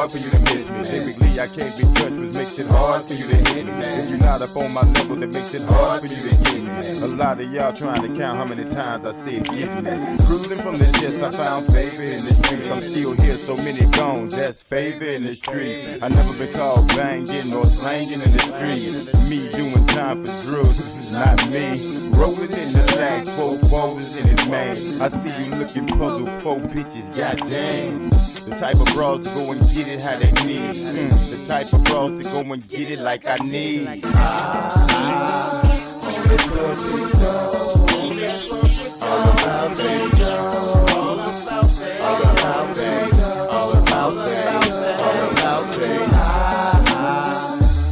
hard for you to miss me. Typically I can't be touched, which makes it hard for you to hit me. If you're not up on my level, that makes it hard for you to hit me. A lot of y'all trying to count how many times I said get me. Cruising from the chest, I found favor in the streets. I'm still here, so many gone, that's favor in the street. I never been called banging or slanging in the street. Me doing time for drugs, not me. Rolling in the lag, 4 boulders in his man. I see you looking puzzled, 4 bitches, goddamn. The type of bras to go and get it how they need. The type of bras to go and get it like I need. Only pussy dough. All about baby dough. All about baby. All about baby. All about baby. All about baby.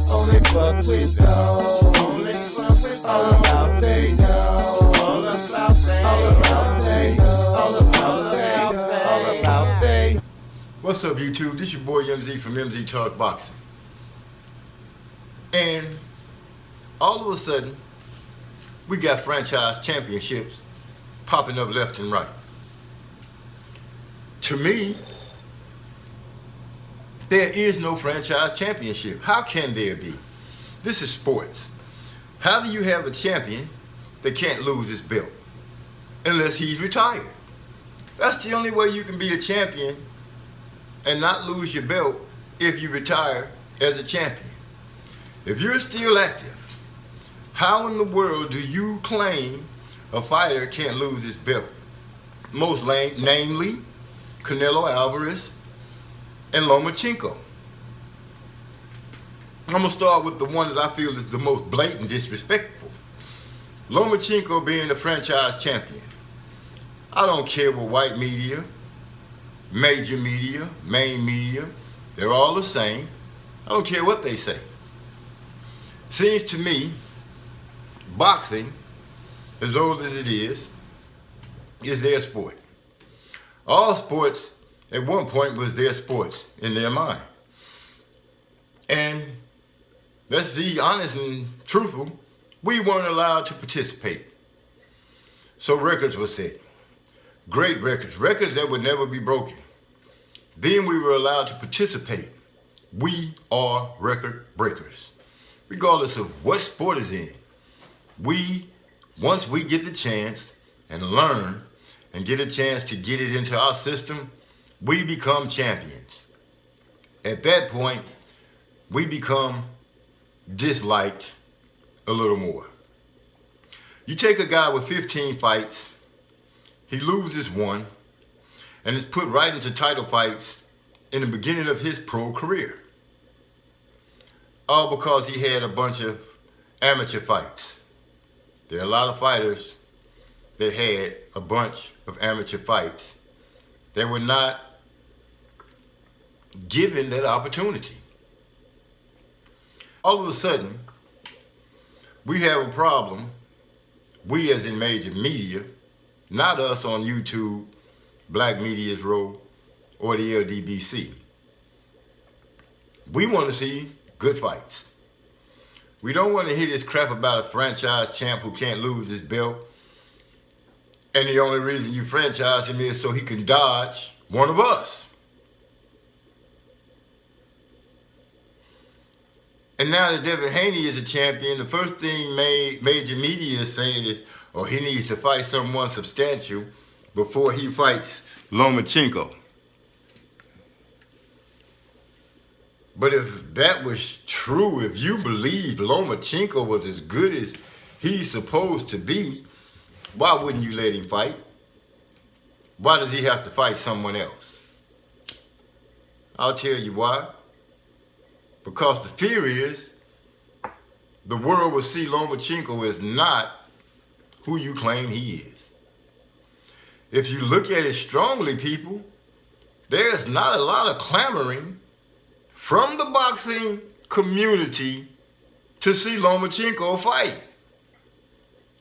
Only fuck with dough. Only fuck with dough. All about baby dough. All about baby. All about baby. All about baby. All about baby. What's up, YouTube? This your boy MZ from MZ Talks Boxing. And all of a sudden, we got franchise championships popping up left and right. To me, there is no franchise championship. How can there be? This is sports. How do you have a champion that can't lose his belt unless he's retired? That's the only way you can be a champion and not lose your belt if you retire as a champion. If you're still active, how in the world do you claim a fighter can't lose his belt? Namely, Canelo Alvarez and Lomachenko. I'm gonna start with the one that I feel is the most blatant disrespectful. Lomachenko being the franchise champion. I don't care what white media, major media, main media, they're all the same. I don't care what they say. Seems to me, boxing, as old as it is their sport. All sports at one point was their sports in their mind. And let's be honest and truthful, we weren't allowed to participate. So records were set. Great records that would never be broken. Then we were allowed to participate. We are record breakers. Regardless of what sport is in. Once we get the chance and learn and get a chance to get it into our system, we become champions. At that point, we become disliked a little more. You take a guy with 15 fights, he loses 1, and is put right into title fights in the beginning of his pro career. All because he had a bunch of amateur fights. There are a lot of fighters that had a bunch of amateur fights that were not given that opportunity. All of a sudden, we have a problem, we as in major media, not us on YouTube, Black Media's Row, or the LDBC. We want to see good fights. We don't want to hear this crap about a franchise champ who can't lose his belt, and the only reason you franchise him is so he can dodge one of us. And now that Devin Haney is a champion, the first thing major media is saying is, oh, he needs to fight someone substantial before he fights Lomachenko. But if that was true, if you believe Lomachenko was as good as he's supposed to be, why wouldn't you let him fight? Why does he have to fight someone else? I'll tell you why. Because the fear is the world will see Lomachenko as not who you claim he is. If you look at it strongly, people, there's not a lot of clamoring from the boxing community to see Lomachenko fight.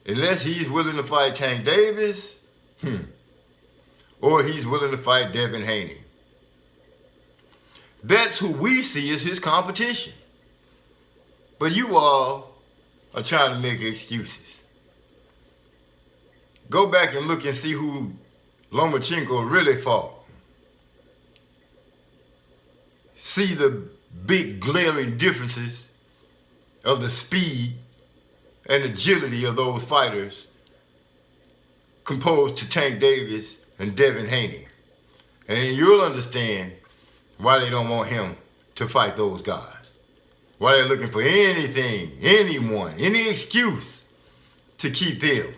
Unless he's willing to fight Tank Davis, or he's willing to fight Devin Haney. That's who we see as his competition. But you all are trying to make excuses. Go back and look and see who Lomachenko really fought. see the big glaring differences of the speed and agility of those fighters composed to Tank Davis and Devin Haney. And you'll understand why they don't want him to fight those guys. Why they're looking for anything, anyone, any excuse to keep them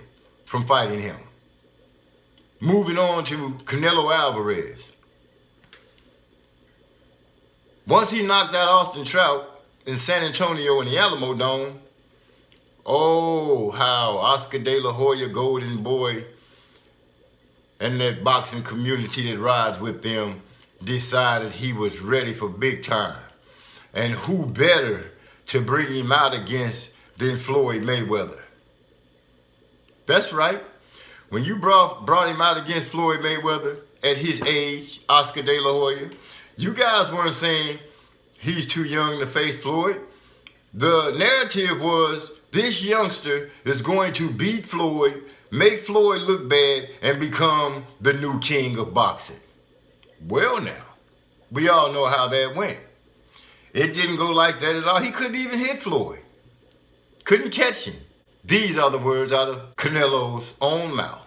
from fighting him. Moving on to Canelo Alvarez. Once he knocked out Austin Trout in San Antonio in the Alamo Dome, oh, how Oscar De La Hoya, Golden Boy, and that boxing community that rides with them decided he was ready for big time. And who better to bring him out against than Floyd Mayweather? That's right. When you brought him out against Floyd Mayweather at his age, Oscar De La Hoya, you guys weren't saying he's too young to face Floyd. The narrative was this youngster is going to beat Floyd, make Floyd look bad, and become the new king of boxing. Well now, we all know how that went. It didn't go like that at all. He couldn't even hit Floyd. Couldn't catch him. These are the words out of Canelo's own mouth.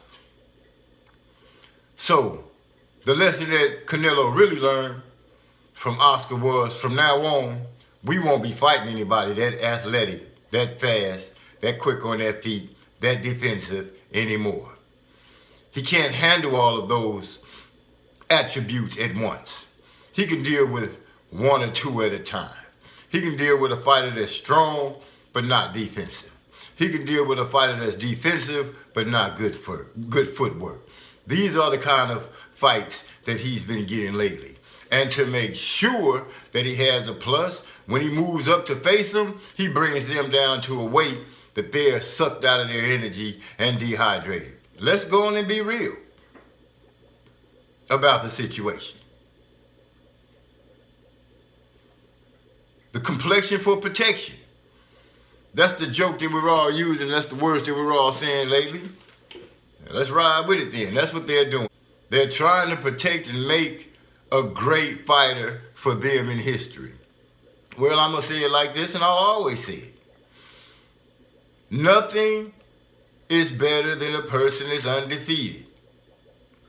So, the lesson that Canelo really learned from Oscar was, from now on, we won't be fighting anybody that athletic, that fast, that quick on their feet, that defensive anymore. He can't handle all of those attributes at once. He can deal with one or two at a time. He can deal with a fighter that's strong but not defensive. He can deal with a fighter that's defensive but not good footwork. These are the kind of fights that he's been getting lately. And to make sure that he has a plus, when he moves up to face them, he brings them down to a weight that they're sucked out of their energy and dehydrated. Let's go on and be real about the situation. The complexion for protection. That's the joke that we're all using. That's the words that we're all saying lately. Let's ride with it then. That's what they're doing. They're trying to protect and make a great fighter for them in history. Well, I'm going to say it like this, and I'll always say it. Nothing is better than a person that's undefeated.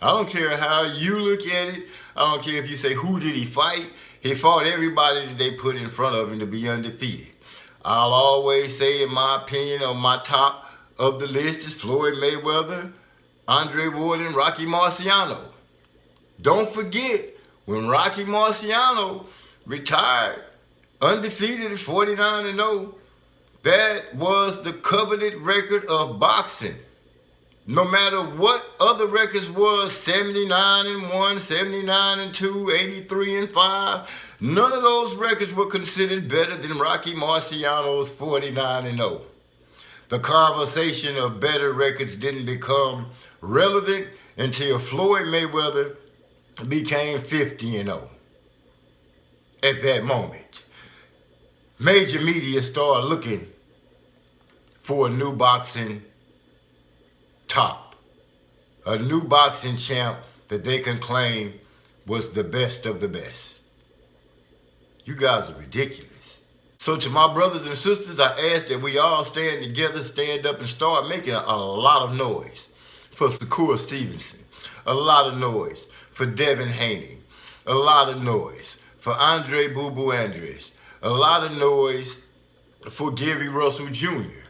I don't care how you look at it. I don't care if you say, who did he fight? He fought everybody that they put in front of him to be undefeated. I'll always say, in my opinion, on my top of the list is Floyd Mayweather, Andre Ward, and Rocky Marciano. Don't forget, when Rocky Marciano retired, undefeated at 49-0, that was the coveted record of boxing. No matter what other records was, 79-1, 79-2, 83-5, none of those records were considered better than Rocky Marciano's 49-0. The conversation of better records didn't become relevant until Floyd Mayweather became 50-0. At that moment, major media started looking for a new boxing top, a new boxing champ that they can claim was the best of the best. You guys are ridiculous. So to my brothers and sisters, I ask that we all stand together, stand up, and start making a lot of noise for Shakur Stevenson, a lot of noise for Devin Haney, a lot of noise for Andre Boo Boo Andres, a lot of noise for Gary Russell Jr.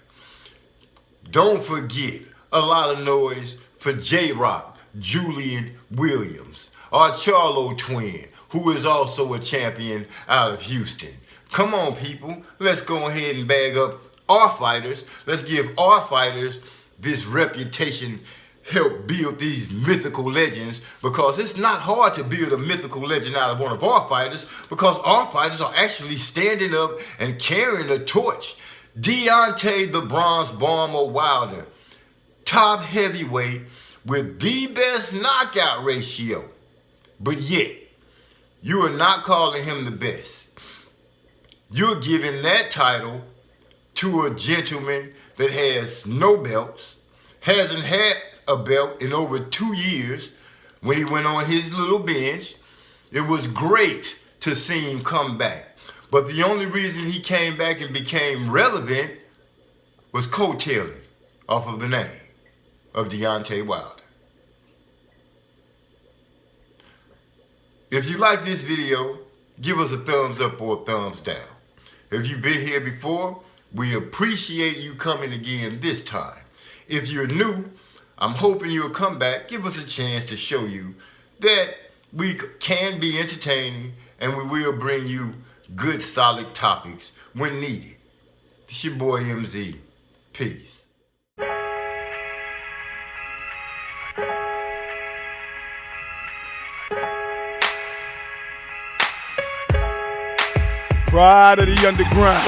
Don't forget, a lot of noise for J-Rock, Julian Williams, our Charlo twin, who is also a champion out of Houston. Come on, people. Let's go ahead and bag up our fighters. Let's give our fighters this reputation, help build these mythical legends, because it's not hard to build a mythical legend out of one of our fighters, because our fighters are actually standing up and carrying the torch. Deontay the Bronze Bomber Wilder, top heavyweight with the best knockout ratio. But yet, you are not calling him the best. You're giving that title to a gentleman that has no belts, hasn't had a belt in over 2 years when he went on his little bench. It was great to see him come back. But the only reason he came back and became relevant was coattailing off of the name of Deontay Wilder. If you like this video, give us a thumbs up or a thumbs down. If you've been here before, we appreciate you coming again this time. If you're new, I'm hoping you'll come back. Give us a chance to show you that we can be entertaining and we will bring you good, solid topics when needed. It's your boy MZ. Peace. Pride of the underground.